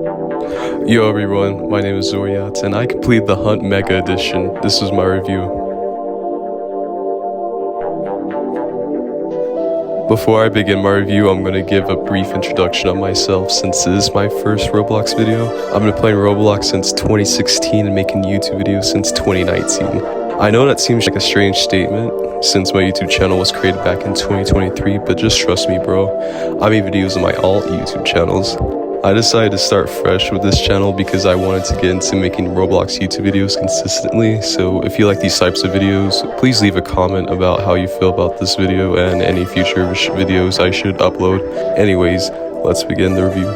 Yo everyone, my name is Zoryat, and I completed the Hunt Mega Edition. This is my review. Before I begin my review, I'm going to give a brief introduction of myself since this is my first Roblox video. I've been playing Roblox since 2016 and making YouTube videos since 2019. I know that seems like a strange statement since my YouTube channel was created back in 2023, but just trust me bro, I made videos on my alt YouTube channels. I decided to start fresh with this channel because I wanted to get into making Roblox YouTube videos consistently, so if you like these types of videos, please leave a comment about how you feel about this video and any future videos I should upload. Anyways, let's begin the review.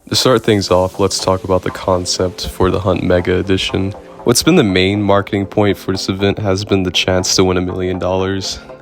To start things off, let's talk about the concept for the Hunt Mega Edition. What's been the main marketing point for this event has been the chance to win $1 million.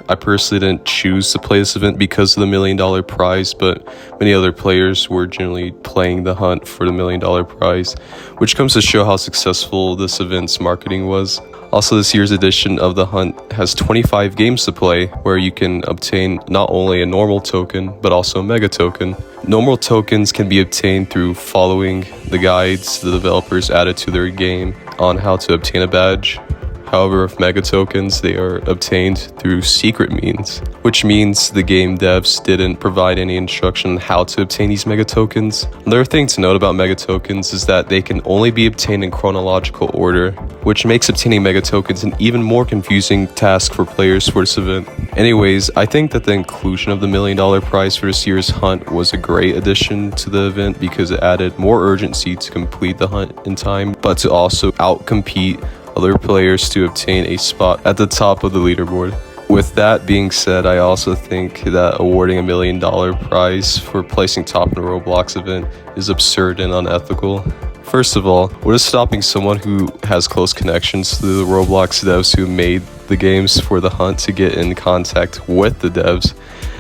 I personally didn't choose to play this event because of the $1 million prize, but many other players were generally playing the hunt for the $1 million prize, which comes to show how successful this event's marketing was. Also, this year's edition of the hunt has 25 games to play, where you can obtain not only a normal token, but also a mega token. Normal tokens can be obtained through following the guides the developers added to their game on how to obtain a badge. However, with mega tokens, they are obtained through secret means, which means the game devs didn't provide any instruction on how to obtain these mega tokens. Another thing to note about mega tokens is that they can only be obtained in chronological order, which makes obtaining mega tokens an even more confusing task for players for this event. Anyways, I think that the inclusion of the $1 million prize for this year's hunt was a great addition to the event because it added more urgency to complete the hunt in time, but to also outcompete other players to obtain a spot at the top of the leaderboard. With that being said, I also think that awarding $1 million prize for placing top in a Roblox event is absurd and unethical. First of all, what is stopping someone who has close connections to the Roblox devs who made the games for the hunt to get in contact with the devs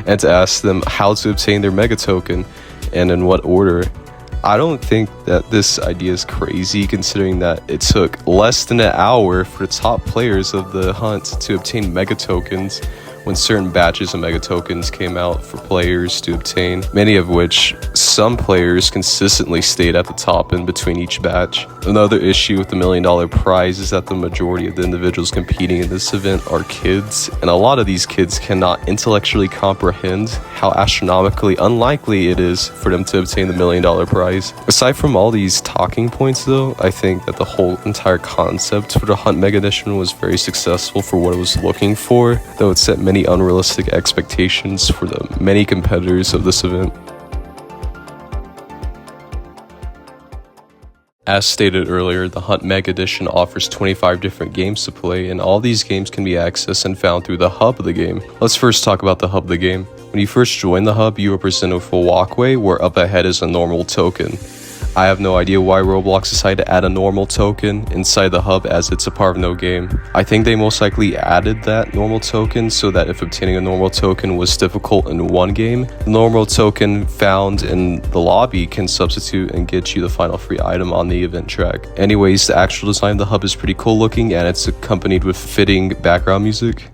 and to ask them how to obtain their mega token and in what order? I don't think that this idea is crazy, considering that it took less than an hour for the top players of the hunt to obtain mega tokens when certain batches of mega tokens came out for players to obtain, many of which some players consistently stayed at the top in between each batch. Another issue with the $1 million prize is that the majority of the individuals competing in this event are kids, and a lot of these kids cannot intellectually comprehend how astronomically unlikely it is for them to obtain the $1 million prize. Aside from all these talking points though, I think that the whole entire concept for the Hunt Mega Edition was very successful for what it was looking for, though it set many unrealistic expectations for the many competitors of this event. As stated earlier, the Hunt Mega Edition offers 25 different games to play, and all these games can be accessed and found through the hub of the game. Let's first talk about the hub of the game. When you first join the hub, you are presented with a walkway where up ahead is a normal token. I have no idea why Roblox decided to add a normal token inside the hub, as it's a part of no game. I think they most likely added that normal token so that if obtaining a normal token was difficult in one game, the normal token found in the lobby can substitute and get you the final free item on the event track. Anyways, the actual design of the hub is pretty cool looking, and it's accompanied with fitting background music.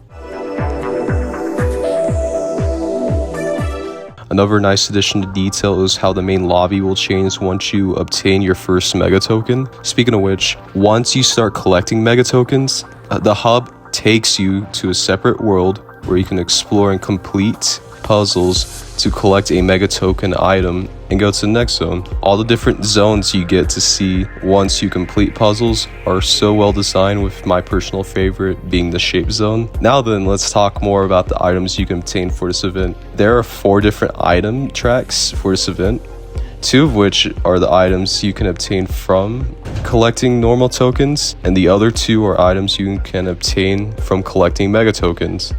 Another nice addition to detail is how the main lobby will change once you obtain your first mega token. Speaking of which, once you start collecting mega tokens, the hub takes you to a separate world where you can explore and complete puzzles to collect a mega token item and go to the next zone. All the different zones you get to see once you complete puzzles are so well designed, with my personal favorite being the shape zone. Now then, let's talk more about the items you can obtain for this event. There are 4 different item tracks for this event, 2 of which are the items you can obtain from collecting normal tokens, and the other 2 are items you can obtain from collecting mega tokens.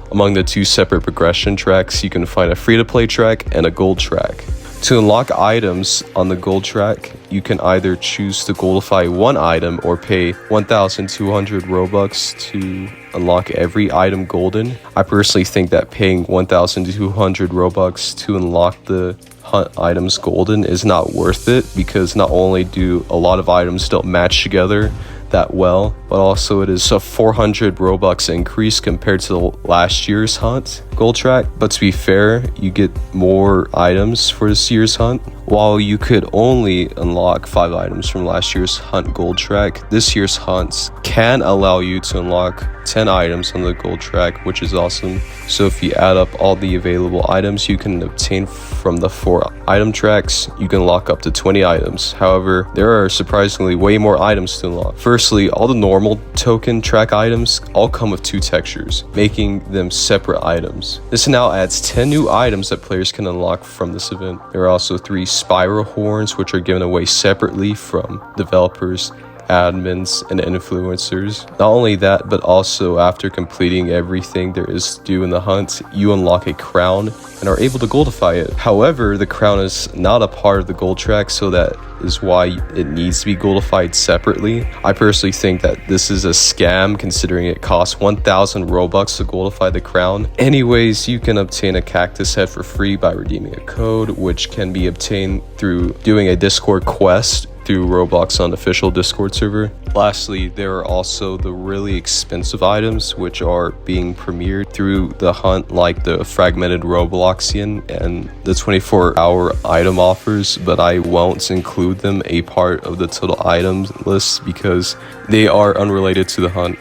Among the 2 separate progression tracks, you can find a free-to-play track and a gold track. To unlock items on the gold track, you can either choose to goldify one item or pay 1,200 Robux to unlock every item golden. I personally think that paying 1,200 Robux to unlock the hunt items golden is not worth it, because not only do a lot of items don't match together that well, but also it is a 400 Robux increase compared to the last year's hunt gold track. But to be fair, you get more items for this year's hunt. While you could only unlock 5 items from last year's hunt gold track, this year's hunts can allow you to unlock 10 items on the gold track, which is awesome. So if you add up all the available items you can obtain from the 4 item tracks, you can lock up to 20 items. However, there are surprisingly way more items to unlock. Firstly, all the normal token track items all come with 2 textures, making them separate items. This now adds 10 new items that players can unlock from this event. There are also 3 spiral horns, which are given away separately from developers, admins, and influencers. Not only that, but also after completing everything there is to do in the hunt, you unlock a crown and are able to goldify it. However, the crown is not a part of the gold track, so that is why it needs to be goldified separately. I personally think that this is a scam, considering it costs 1,000 Robux to goldify the crown. Anyways, you can obtain a cactus head for free by redeeming a code, which can be obtained through doing a Discord quest through Roblox on official Discord server. Lastly, there are also the really expensive items which are being premiered through the hunt, like the fragmented Robloxian and the 24-hour item offers, but I won't include them a part of the total items list because they are unrelated to the hunt.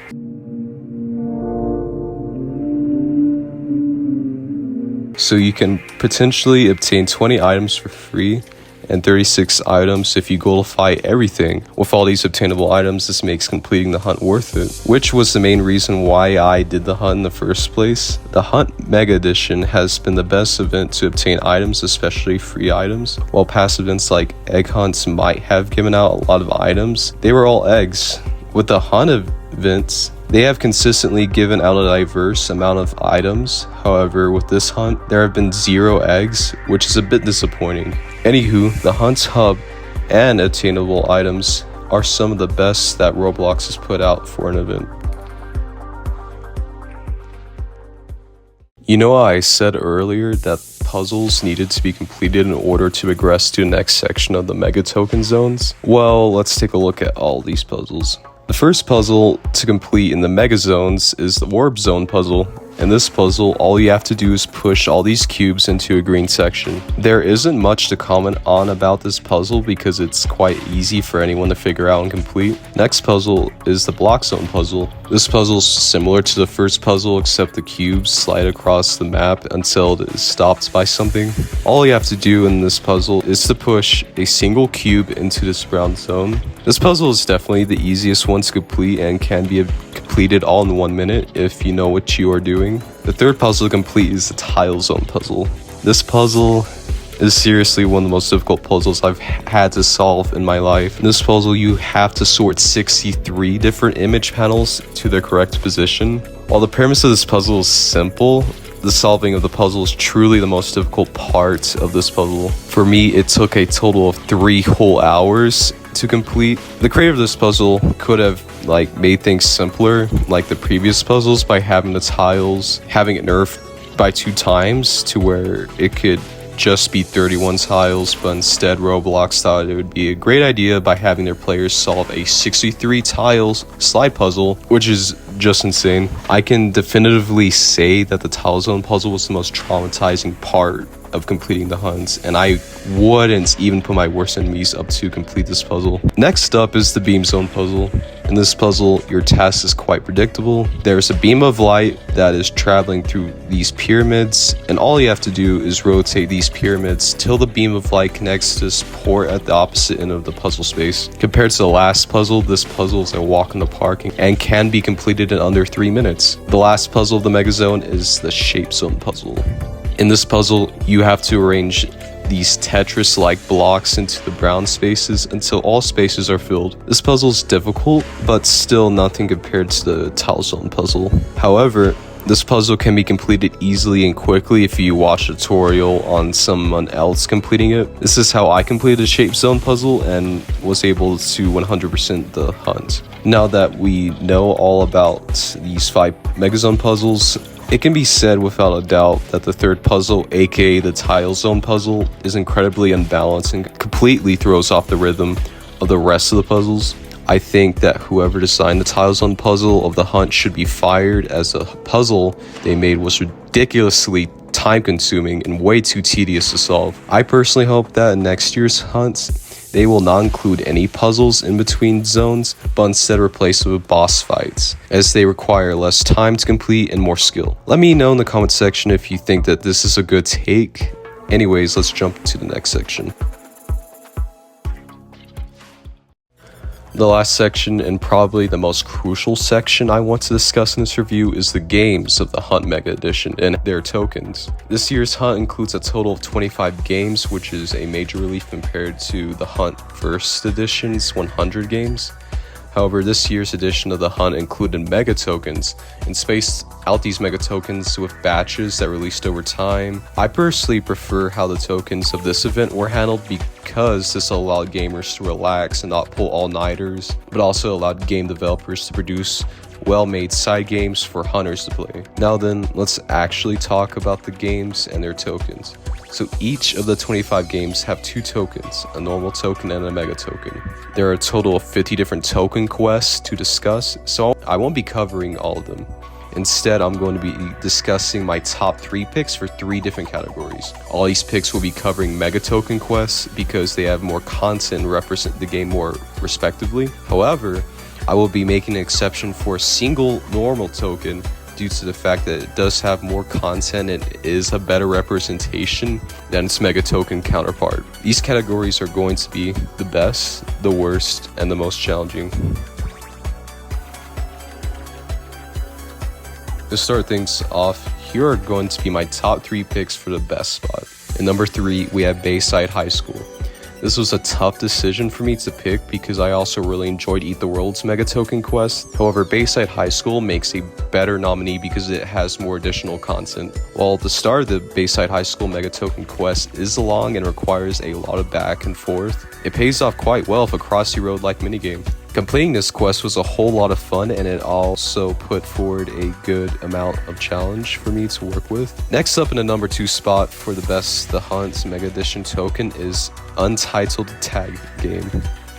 So you can potentially obtain 20 items for free and 36 items if you goldify everything. With all these obtainable items, this makes completing the hunt worth it, which was the main reason why I did the hunt in the first place. The Hunt Mega Edition has been the best event to obtain items, especially free items. While past events like egg hunts might have given out a lot of items, they were all eggs. With the hunt events, they have consistently given out a diverse amount of items. However, with this hunt, there have been 0 eggs, which is a bit disappointing. Anywho, the hunt's hub and attainable items are some of the best that Roblox has put out for an event. You know, I said earlier that puzzles needed to be completed in order to progress to the next section of the Mega Token Zones? Well, let's take a look at all these puzzles. The first puzzle to complete in the Mega Zones is the Warp Zone puzzle. In this puzzle, all you have to do is push all these cubes into a green section. There isn't much to comment on about this puzzle because it's quite easy for anyone to figure out and complete. Next puzzle is the Block Zone puzzle. This puzzle is similar to the first puzzle, except the cubes slide across the map until it is stopped by something. All you have to do in this puzzle is to push a single cube into this brown zone. This puzzle is definitely the easiest one to complete and can be completed all in 1 minute if you know what you are doing. The third puzzle to complete is the Tile Zone puzzle. This puzzle is seriously one of the most difficult puzzles I've had to solve in my life. In this puzzle, you have to sort 63 different image panels to their correct position. While the premise of this puzzle is simple, the solving of the puzzle is truly the most difficult part of this puzzle. For me, it took a total of 3 whole hours to complete. The creator of this puzzle could have made things simpler like the previous puzzles by having the tiles, having it nerfed by 2 times to where it could just be 31 tiles, but instead Roblox thought it would be a great idea by having their players solve a 63 tiles slide puzzle, which is just insane. I can definitively say that the Tile Zone puzzle was the most traumatizing part of completing the hunts, and I wouldn't even put my worst enemies up to complete this puzzle. Next up is the Beam Zone puzzle. In this puzzle, your task is quite predictable. There's a beam of light that is traveling through these pyramids, and all you have to do is rotate these pyramids till the beam of light connects to this port at the opposite end of the puzzle space. Compared to the last puzzle, this puzzle is a walk in the park and can be completed in under 3 minutes. The last puzzle of the Mega Zone is the Shape Zone puzzle. In this puzzle, you have to arrange these Tetris-like blocks into the brown spaces until all spaces are filled. This puzzle is difficult, but still nothing compared to the Tile Zone puzzle. However, this puzzle can be completed easily and quickly if you watch a tutorial on someone else completing it. This is how I completed the Shape Zone puzzle and was able to 100% the hunt. Now that we know all about these 5 Megazone puzzles, it can be said without a doubt that the third puzzle, aka the Tile Zone puzzle, is incredibly unbalanced and completely throws off the rhythm of the rest of the puzzles. I think that whoever designed the tiles on puzzle of the hunt should be fired, as the puzzle they made was ridiculously time consuming and way too tedious to solve. I personally hope that in next year's hunts, they will not include any puzzles in between zones, but instead replace it with boss fights, as they require less time to complete and more skill. Let me know in the comment section if you think that this is a good take. Anyways, let's jump to the next section. The last section, and probably the most crucial section I want to discuss in this review, is the games of the Hunt Mega Edition and their tokens. This year's Hunt includes a total of 25 games, which is a major relief compared to the Hunt First Edition's 100 games. However, this year's edition of the Hunt included mega tokens and spaced out these mega tokens with batches that released over time. I personally prefer how the tokens of this event were handled because this allowed gamers to relax and not pull all-nighters, but also allowed game developers to produce well-made side games for hunters to play. Now then, let's actually talk about the games and their tokens. So each of the 25 games have 2 tokens, a normal token and a mega token. There are a total of 50 different token quests to discuss, so I won't be covering all of them. Instead, I'm going to be discussing my top 3 picks for 3 different categories. All these picks will be covering mega token quests because they have more content and represent the game more respectively. However, I will be making an exception for a single normal token due to the fact that it does have more content and is a better representation than its mega token counterpart. These categories are going to be the best, the worst, and the most challenging. To start things off, here are going to be my top 3 picks for the best spot. In number 3, we have Bayside High School. This was a tough decision for me to pick because I also really enjoyed Eat the World's mega token quest. However, Bayside High School makes a better nominee because it has more additional content. While the start of the Bayside High School mega token quest is long and requires a lot of back and forth, it pays off quite well with a crossy road-like minigame. Completing this quest was a whole lot of fun, and it also put forward a good amount of challenge for me to work with. Next up in the number 2 spot for the best The Hunt Mega Edition token is Untitled Tag Game.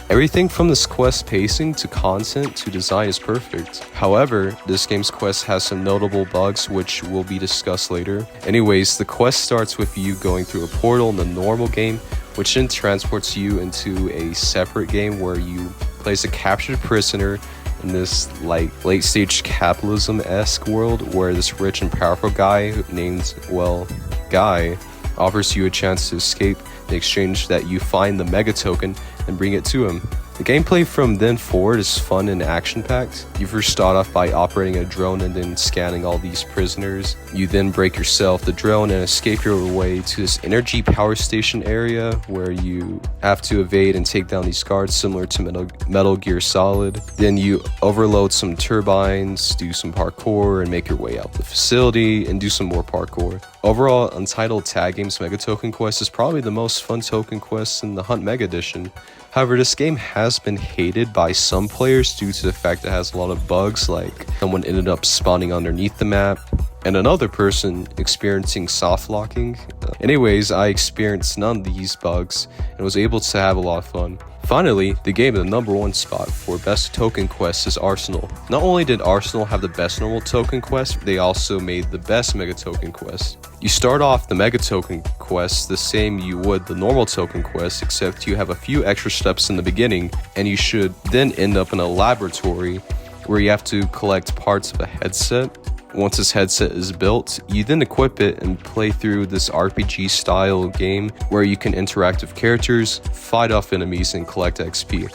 Everything from this quest pacing to content to design is perfect. However, this game's quest has some notable bugs which will be discussed later. Anyways, the quest starts with you going through a portal in the normal game, which then transports you into a separate game where you plays a captured prisoner in this like late stage capitalism-esque world where this rich and powerful guy named, well, Guy offers you a chance to escape in exchange that you find the mega token and bring it to him. The gameplay from then forward is fun and action-packed. You first start off by operating a drone and then scanning all these prisoners. You then break yourself the drone and escape your way to this energy power station area where you have to evade and take down these guards similar to Metal Gear Solid. Then you overload some turbines, do some parkour, and make your way out the facility and do some more parkour. Overall, Untitled Tag Game's Mega Token Quest is probably the most fun token quest in the Hunt Mega Edition. However, this game has been hated by some players due to the fact that it has a lot of bugs, like someone ended up spawning underneath the map, and another person experiencing soft locking. Anyways, I experienced none of these bugs and was able to have a lot of fun. Finally, the game in the number 1 spot for best token quest is Arsenal. Not only did Arsenal have the best normal token quest, they also made the best mega token quest. You start off the mega token quest the same you would the normal token quest, except you have a few extra steps in the beginning, and you should then end up in a laboratory where you have to collect parts of a headset. Once this headset is built, you then equip it and play through this RPG style game where you can interact with characters, fight off enemies, and collect XP.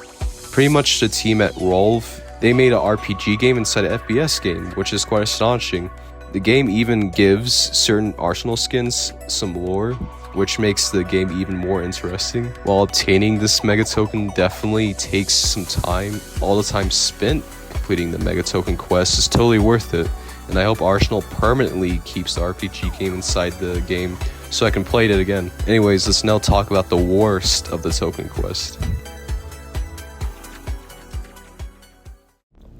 Pretty much the team at Rolv, they made an RPG game inside an FPS game, which is quite astonishing. The game even gives certain Arsenal skins some lore, which makes the game even more interesting. While obtaining this mega token definitely takes some time, all the time spent completing the mega token quest is totally worth it. And I hope Arsenal permanently keeps the RPG game inside the game so I can play it again. Anyways, let's now talk about the worst of the token quest.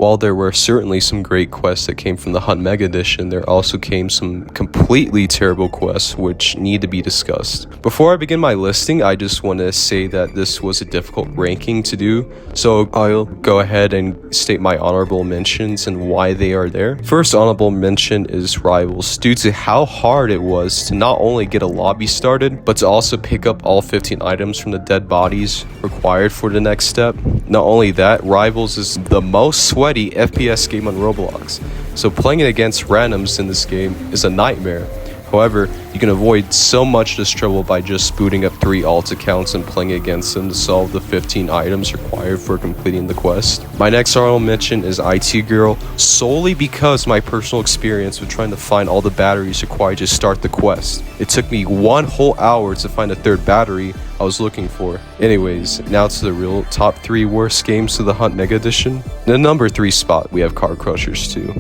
While there were certainly some great quests that came from the Hunt Mega Edition, there also came some completely terrible quests which need to be discussed. Before I begin my listing, I just want to say that this was a difficult ranking to do, so I'll go ahead and state my honorable mentions and why they are there. First honorable mention is Rivals, due to how hard it was to not only get a lobby started, but to also pick up all 15 items from the dead bodies required for the next step. Not only that, Rivals is the most sweaty FPS game on Roblox, so playing it against randoms in this game is a nightmare. However, you can avoid so much of this trouble by just booting up 3 alt accounts and playing against them to solve the 15 items required for completing the quest. My next honorable mention is IT Girl, solely because my personal experience with trying to find all the batteries required to start the quest. It took me 1 whole hour to find the 3rd battery I was looking for. Anyways, now to the real top 3 worst games to the Hunt Mega Edition. In the number 3 spot, we have Car Crushers 2.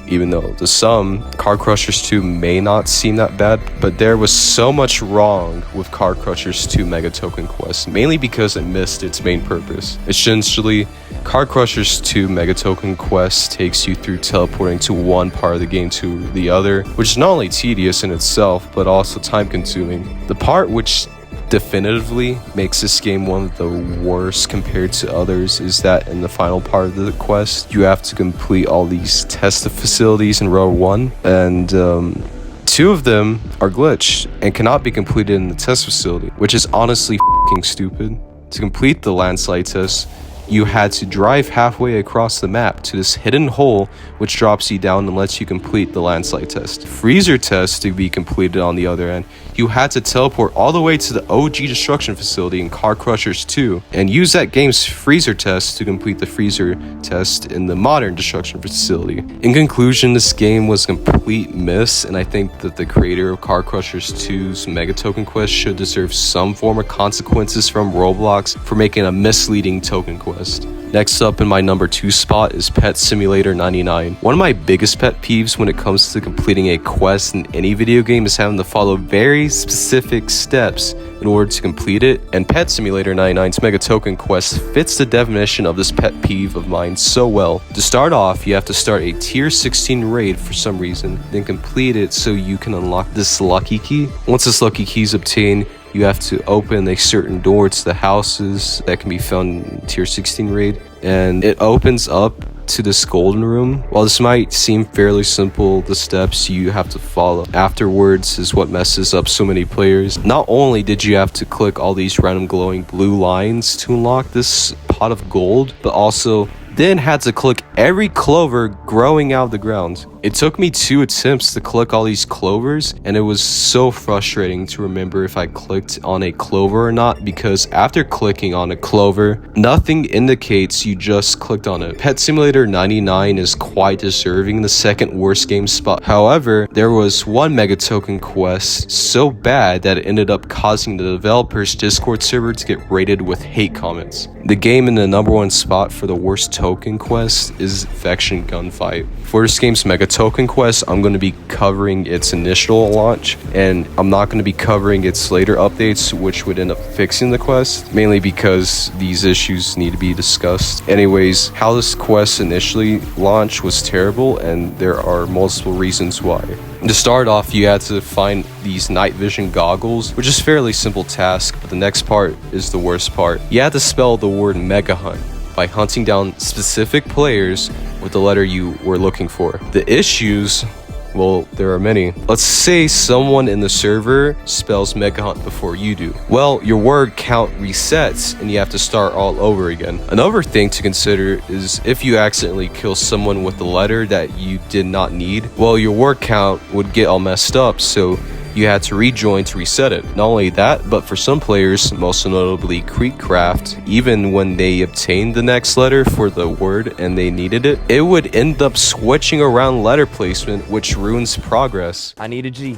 Even though to some, Car Crushers 2 may not seem that bad, but there was so much wrong with Car Crushers 2 Mega Token Quest, mainly because it missed its main purpose. Essentially, Car Crushers 2 Mega Token Quest takes you through teleporting to one part of the game to the other, which is not only tedious in itself, but also time consuming. The part which definitively makes this game one of the worst compared to others is that in the final part of the quest, you have to complete all these test facilities in row 1, and 2 of them are glitched and cannot be completed in the test facility, which is honestly f***ing stupid. To complete the landslide test, you had to drive halfway across the map to this hidden hole which drops you down and lets you complete the landslide test. Freezer test to be completed on the other end, you had to teleport all the way to the OG destruction facility in Car Crushers 2 and use that game's freezer test to complete the freezer test in the modern destruction facility. In conclusion, this game was a complete miss, and I think that the creator of Car Crushers 2's Mega Token Quest should deserve some form of consequences from Roblox for making a misleading token quest. Next up in my number 2 spot is Pet Simulator 99. One of my biggest pet peeves when it comes to completing a quest in any video game is having to follow very specific steps in order to complete it, and Pet Simulator 99's Mega Token Quest fits the definition of this pet peeve of mine so well. To start off, you have to start a tier 16 raid for some reason, then complete it so you can unlock this lucky key. Once this lucky key is obtained, you have to open a certain door to the houses that can be found in tier 16 raid, and it opens up to this golden room. While this might seem fairly simple, the steps you have to follow afterwards is what messes up so many players. Not only did you have to click all these random glowing blue lines to unlock this pot of gold, but also then had to click every clover growing out of the ground. It took me 2 attempts to click all these clovers, and it was so frustrating to remember if I clicked on a clover or not, because after clicking on a clover, nothing indicates you just clicked on it. Pet Simulator 99 is quite deserving the 2nd worst game spot. However, there was one Mega Token quest so bad that it ended up causing the developer's Discord server to get raided with hate comments. The game in the number 1 spot for the worst token quest is Faction Gunfight. For this game's Mega Token Quest, I'm going to be covering its initial launch, and I'm not going to be covering its later updates, which would end up fixing the quest, mainly because these issues need to be discussed. Anyways, how this quest initially launched was terrible, and there are multiple reasons why. To start off, you had to find these night vision goggles, which is a fairly simple task, but the next part is the worst part. You had to spell the word Mega Hunt by hunting down specific players with the letter you were looking for. The issues, well, there are many. Let's say someone in the server spells Mega Hunt before you do. Well, your word count resets and you have to start all over again. Another thing to consider is if you accidentally kill someone with the letter that you did not need, well, your word count would get all messed up, so you had to rejoin to reset it. Not only that, but for some players, most notably Creekcraft, even when they obtained the next letter for the word and they needed it, it would end up switching around letter placement, which ruins progress. I need a G.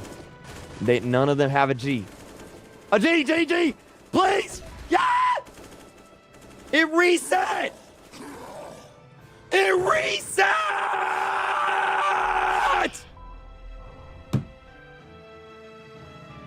None of them have a G. A G, G, G! Please! Yeah! It reset! It reset!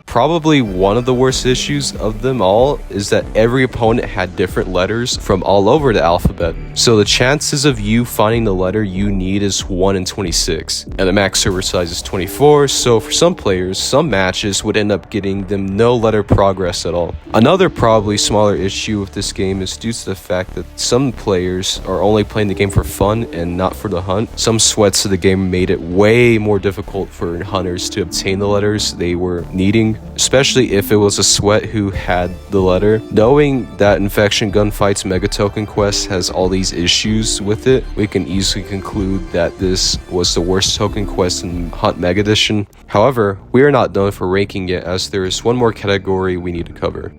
Probably one of the worst issues of them all is that every opponent had different letters from all over the alphabet. So the chances of you finding the letter you need is 1 in 26. And the max server size is 24, so for some players, some matches would end up getting them no letter progress at all. Another probably smaller issue with this game is due to the fact that some players are only playing the game for fun and not for the hunt. Some sweats of the game made it way more difficult for hunters to obtain the letters they were needing, especially if it was a sweat who had the letter. Knowing that Infection Gunfight's Mega Token Quest has all these issues with it, we can easily conclude that this was the worst token quest in Hunt Mega Edition. However, we are not done for ranking yet, as there is one more category we need to cover.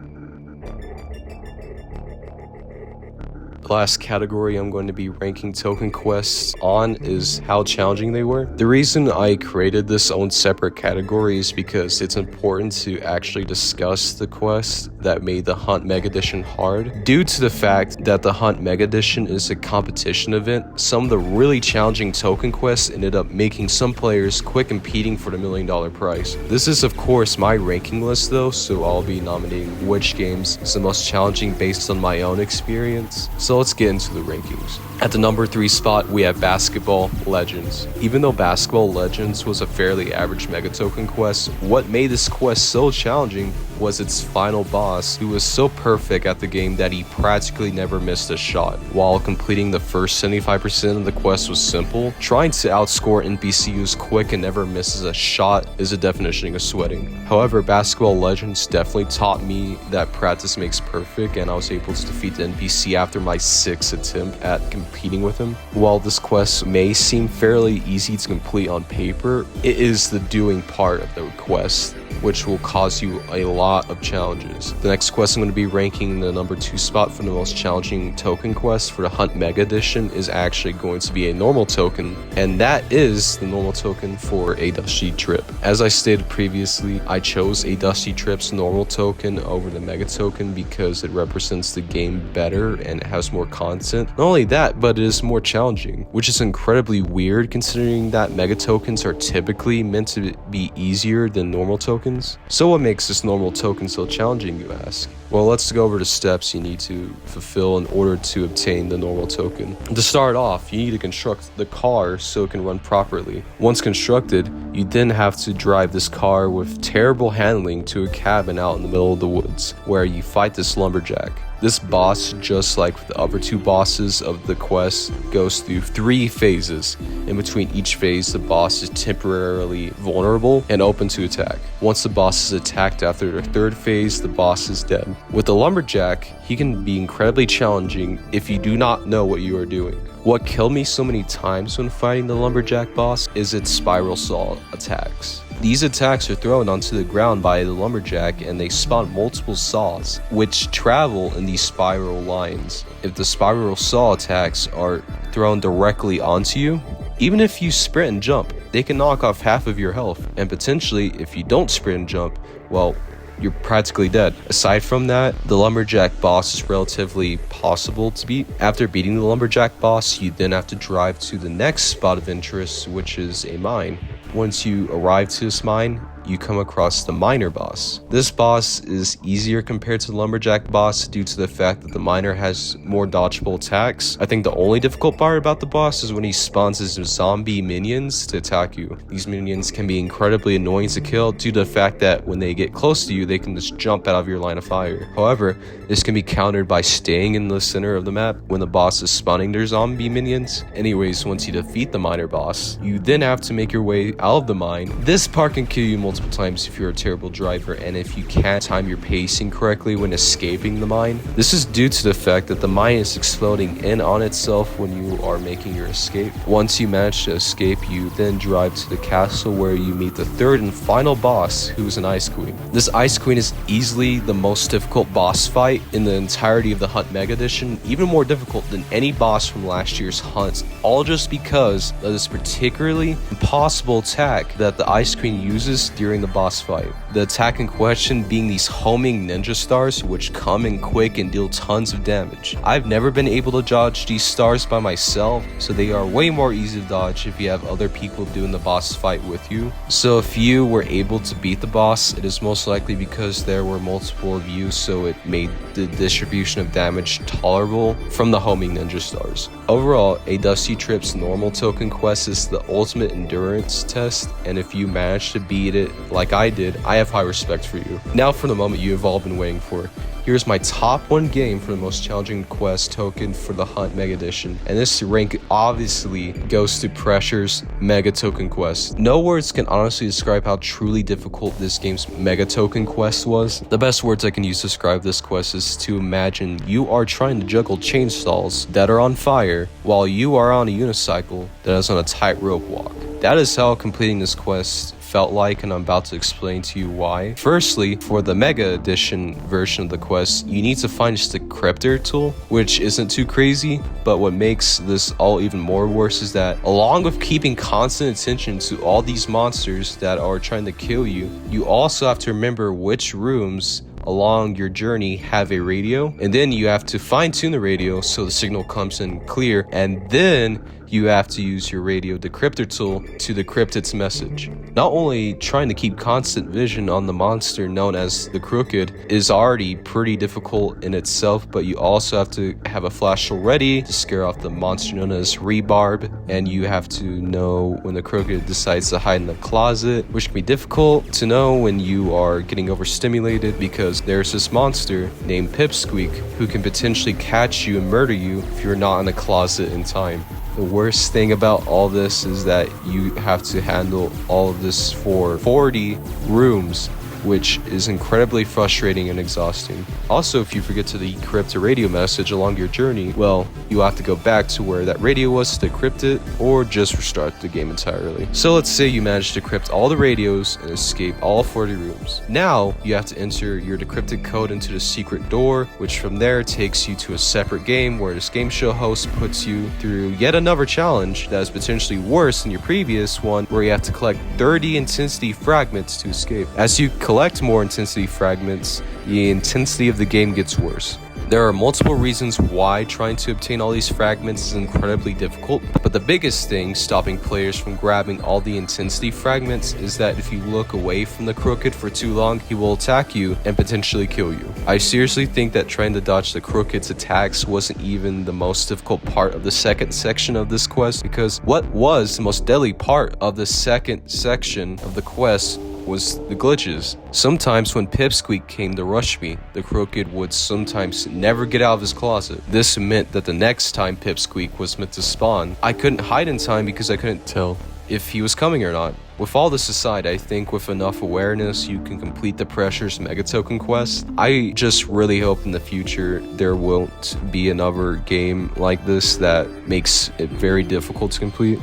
Last category I'm going to be ranking token quests on is how challenging they were. The reason I created this own separate category is because it's important to actually discuss the quests that made the Hunt Mega Edition hard. Due to the fact that the Hunt Mega Edition is a competition event, some of the really challenging token quests ended up making some players quit competing for the $1 million prize. This is of course my ranking list though, so I'll be nominating which games is the most challenging based on my own experience. So let's get into the rankings. At the number 3 spot, we have Basketball Legends. Even though Basketball Legends was a fairly average Mega Token quest, what made this quest so challenging was its final boss, who was so perfect at the game that he practically never missed a shot. While completing the first 75% of the quest was simple, trying to outscore NPCs quick and never misses a shot is a definition of sweating. However, Basketball Legends definitely taught me that practice makes perfect, and I was able to defeat the NPC after my 6th attempt at competing with him. While this quest may seem fairly easy to complete on paper, it is the doing part of the quest which will cause you a lot of challenges. The next quest I'm going to be ranking in the number 2 spot for the most challenging token quest for the Hunt Mega Edition is actually going to be a normal token, and that is the normal token for a Dusty Trip. As I stated previously, I chose a Dusty Trip's normal token over the Mega Token because it represents the game better and it has more content. Not only that, but it is more challenging, which is incredibly weird considering that Mega Tokens are typically meant to be easier than normal tokens. So what makes this normal token so challenging, you ask? Well, let's go over the steps you need to fulfill in order to obtain the normal token. To start off, you need to construct the car so it can run properly. Once constructed, you then have to drive this car with terrible handling to a cabin out in the middle of the woods, where you fight this lumberjack. This boss, just like the other 2 bosses of the quest, goes through 3 phases. In between each phase, the boss is temporarily vulnerable and open to attack. Once the boss is attacked after the 3rd phase, the boss is dead. With the lumberjack, he can be incredibly challenging if you do not know what you are doing. What killed me so many times when fighting the lumberjack boss is its spiral saw attacks. These attacks are thrown onto the ground by the lumberjack and they spawn multiple saws, which travel in these spiral lines. If the spiral saw attacks are thrown directly onto you, even if you sprint and jump, they can knock off half of your health, and potentially if you don't sprint and jump, well, you're practically dead. Aside from that, the lumberjack boss is relatively possible to beat. After beating the lumberjack boss, you then have to drive to the next spot of interest, which is a mine. Once you arrive to this mine, you come across the miner boss. This boss is easier compared to the lumberjack boss due to the fact that the miner has more dodgeable attacks. I think the only difficult part about the boss is when he spawns his zombie minions to attack you. These minions can be incredibly annoying to kill due to the fact that when they get close to you, they can just jump out of your line of fire. However, this can be countered by staying in the center of the map when the boss is spawning their zombie minions. Anyways, once you defeat the miner boss, you then have to make your way out of the mine. This part can kill you multiple times if you're a terrible driver and if you can't time your pacing correctly when escaping the mine. This is due to the fact that the mine is exploding in on itself when you are making your escape. Once you manage to escape, you then drive to the castle where you meet the 3rd and final boss, who is an Ice Queen. This Ice Queen is easily the most difficult boss fight in the entirety of the Hunt Mega Edition, even more difficult than any boss from last year's hunts, all just because of this particularly impossible attack that the Ice Queen uses during during the boss fight. The attack in question being these homing ninja stars, which come in quick and deal tons of damage. I've never been able to dodge these stars by myself, so they are way more easy to dodge if you have other people doing the boss fight with you. So if you were able to beat the boss, it is most likely because there were multiple of you, so it made the distribution of damage tolerable from the homing ninja stars. Overall, a Dusty Trip's normal token quest is the ultimate endurance test, and if you manage to beat it like I did, I have high respect for you. Now for the moment you have all been waiting for. Here's my top 1 game for the most challenging quest token for the Hunt Mega Edition, and this rank obviously goes to Pressure's Mega Token Quest. No words can honestly describe how truly difficult this game's Mega Token Quest was. The best words I can use to describe this quest is to imagine you are trying to juggle chainsaws that are on fire while you are on a unicycle that is on a tightrope walk. That is how completing this quest felt like, and I'm about to explain to you why. Firstly, for the Mega Edition version of the quest, you need to find just the Cryptor tool, which isn't too crazy, but what makes this all even more worse is that along with keeping constant attention to all these monsters that are trying to kill you, you also have to remember which rooms along your journey have a radio, and then you have to fine-tune the radio so the signal comes in clear, and then you have to use your radio decryptor tool to decrypt its message. Not only trying to keep constant vision on the monster known as the Crooked is already pretty difficult in itself, but you also have to have a flashlight ready to scare off the monster known as Rebarb, and you have to know when the Crooked decides to hide in the closet, which can be difficult to know when you are getting overstimulated because there's this monster named Pipsqueak who can potentially catch you and murder you if you're not in the closet in time. The worst thing about all this is that you have to handle all of this for 40 rooms, which is incredibly frustrating and exhausting. Also, if you forget to decrypt a radio message along your journey, well, you have to go back to where that radio was to decrypt it, or just restart the game entirely. So let's say you managed to decrypt all the radios and escape all 40 rooms. Now, you have to enter your decrypted code into the secret door, which from there takes you to a separate game where this game show host puts you through yet another challenge that is potentially worse than your previous one, where you have to collect 30 intensity fragments to escape. As you collect more intensity fragments, the intensity of the game gets worse. There are multiple reasons why trying to obtain all these fragments is incredibly difficult, but the biggest thing stopping players from grabbing all the intensity fragments is that if you look away from the Crooked for too long, he will attack you and potentially kill you. I seriously think that trying to dodge the Crooked's attacks wasn't even the most difficult part of the second section of this quest, because what was the most deadly part of the second section of the quest was the glitches. Sometimes when Pipsqueak came to rush me, the Crooked would sometimes never get out of his closet. This meant that the next time Pipsqueak was meant to spawn, I couldn't hide in time because I couldn't tell if he was coming or not. With all this aside, I think with enough awareness, you can complete the Pressure's Mega Token Quest. I just really hope in the future there won't be another game like this that makes it very difficult to complete.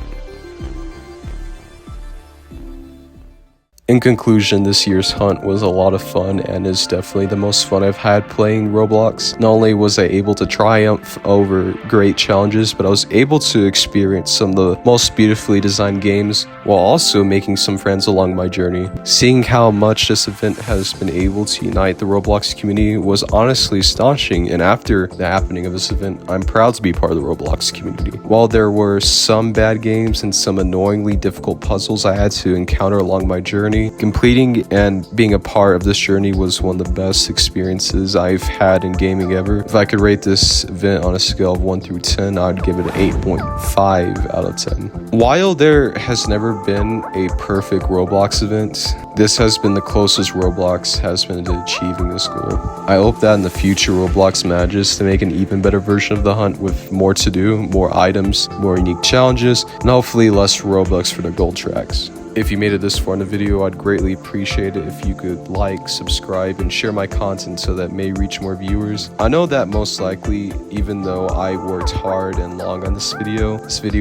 In conclusion, this year's hunt was a lot of fun and is definitely the most fun I've had playing Roblox. Not only was I able to triumph over great challenges, but I was able to experience some of the most beautifully designed games while also making some friends along my journey. Seeing how much this event has been able to unite the Roblox community was honestly astonishing, and after the happening of this event, I'm proud to be part of the Roblox community. While there were some bad games and some annoyingly difficult puzzles I had to encounter along my journey, completing and being a part of this journey was one of the best experiences I've had in gaming ever. If I could rate this event on a scale of 1 through 10, I'd give it an 8.5 out of 10. While there has never been a perfect Roblox event, this has been the closest Roblox has been to achieving this goal. I hope that in the future Roblox manages to make an even better version of the hunt with more to do, more items, more unique challenges, and hopefully less Robux for the gold tracks. If you made it this far in the video, I'd greatly appreciate it if you could like, subscribe, and share my content so that it may reach more viewers. I know that most likely, even though I worked hard and long on this video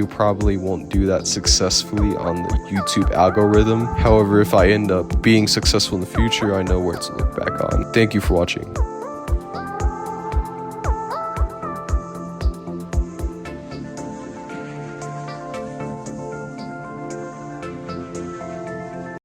probably won't do that successfully on the YouTube algorithm. However, if I end up being successful in the future, I know where to look back on. Thank you for watching.